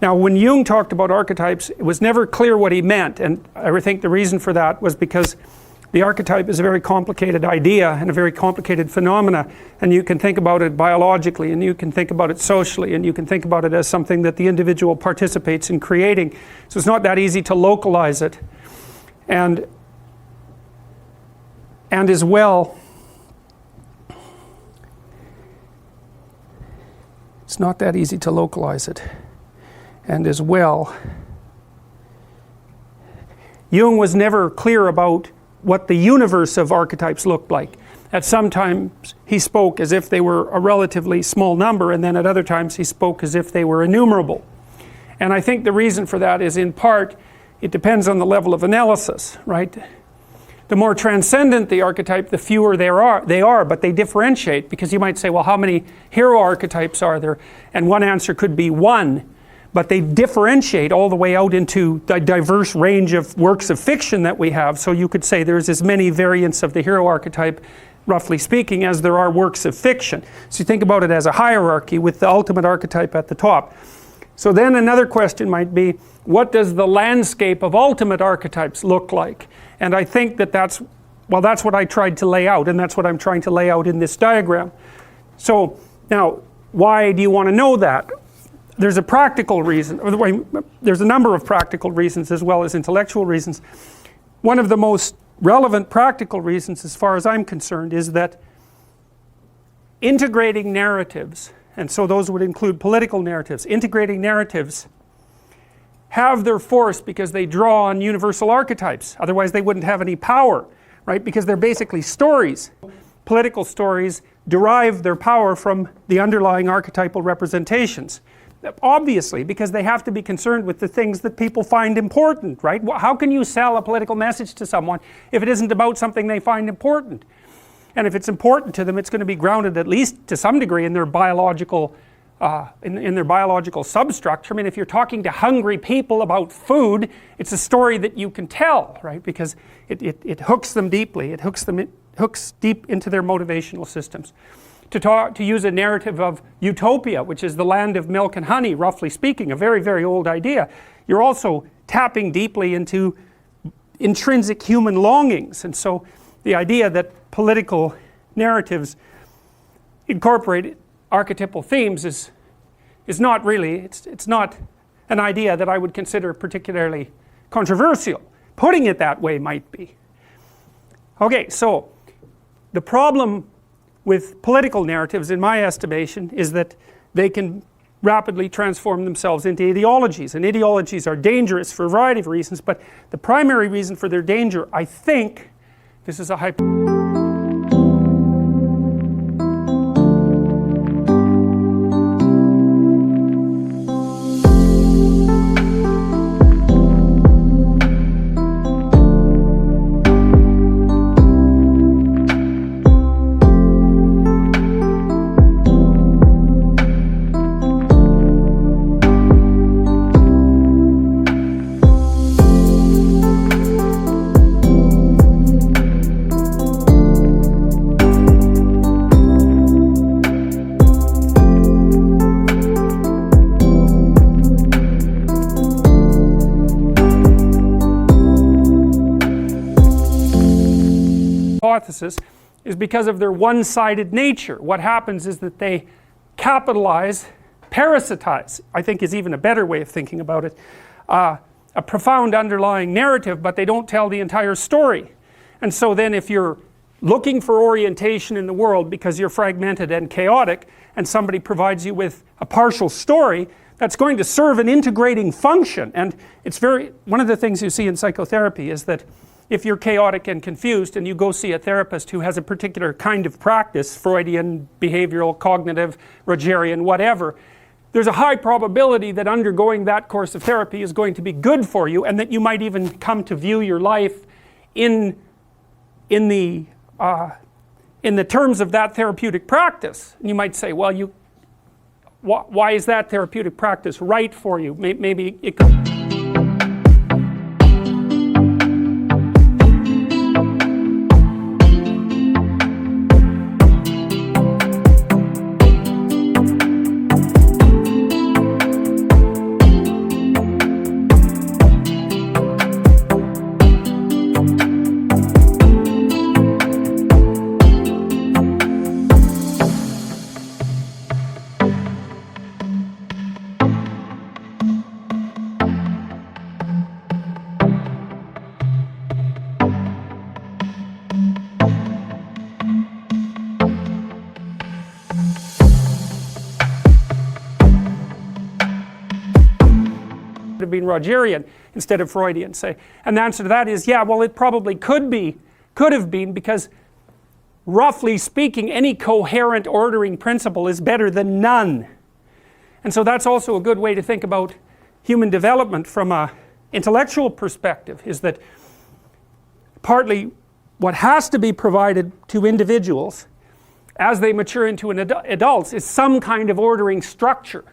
Now when Jung talked about archetypes, it was never clear what he meant, and I think the reason for that was because the archetype is a very complicated idea and a very complicated phenomena, and you can think about it biologically, and you can think about it socially, and you can think about it as something that the individual participates in creating. So it's not that easy to localize it. And as well, it's not that easy to localize it. And as well, Jung was never clear about what the universe of archetypes looked like. At some times he spoke as if they were a relatively small number, and then at other times he spoke as if they were innumerable. And I think the reason for that is, in part, it depends on the level of analysis, right? The more transcendent the archetype, the fewer they are, but they differentiate, because you might say, well, how many hero archetypes are there? And one answer could be one, but they differentiate all the way out into the diverse range of works of fiction that we have. So you could say there's as many variants of the hero archetype, roughly speaking, as there are works of fiction. So you think about it as a hierarchy with the ultimate archetype at the top. So then another question might be, what does the landscape of ultimate archetypes look like? And I think that that's what I tried to lay out, and that's what I'm trying to lay out in this diagram. So now, why do you want to know that? There's a practical reason, or there's a number of practical reasons as well as intellectual reasons. One of the most relevant practical reasons, as far as I'm concerned, is that integrating narratives, and so those would include political narratives, integrating narratives have their force because they draw on universal archetypes. Otherwise they wouldn't have any power, right? Because they're basically stories. Political stories derive their power from the underlying archetypal representations. Obviously, because they have to be concerned with the things that people find important, right? How can you sell a political message to someone if it isn't about something they find important? And if it's important to them, it's going to be grounded at least to some degree in their biological in their biological substructure. I mean, if you're talking to hungry people about food, it's a story that you can tell, right? Because it hooks them deeply. It hooks deep into their motivational systems. To use a narrative of utopia, which is the land of milk and honey, roughly speaking, a very, very old idea, you're also tapping deeply into intrinsic human longings. And so the idea that political narratives incorporate archetypal themes is not really, it's not an idea that I would consider particularly controversial. Putting it that way might be. Okay, so the problem with political narratives, in my estimation, is that they can rapidly transform themselves into ideologies, and ideologies are dangerous for a variety of reasons, but the primary reason for their danger, I think, this is a hypothesis is because of their one-sided nature. What happens is that they capitalize, parasitize, I think is even a better way of thinking about it, a profound underlying narrative, but they don't tell the entire story. And so then if you're looking for orientation in the world because you're fragmented and chaotic, and somebody provides you with a partial story, that's going to serve an integrating function. And it's one of the things you see in psychotherapy is that if you're chaotic and confused and you go see a therapist who has a particular kind of practice, Freudian, behavioral, cognitive, Rogerian, whatever, there's a high probability that undergoing that course of therapy is going to be good for you, and that you might even come to view your life in the terms of that therapeutic practice. And you might say, well, why is that therapeutic practice right for you? Maybe it could. have been Rogerian instead of Freudian, say. And the answer to that is, yeah, well, it probably could have been, because roughly speaking, any coherent ordering principle is better than none. And so that's also a good way to think about human development from an intellectual perspective, is that partly what has to be provided to individuals as they mature into adults is some kind of ordering structure.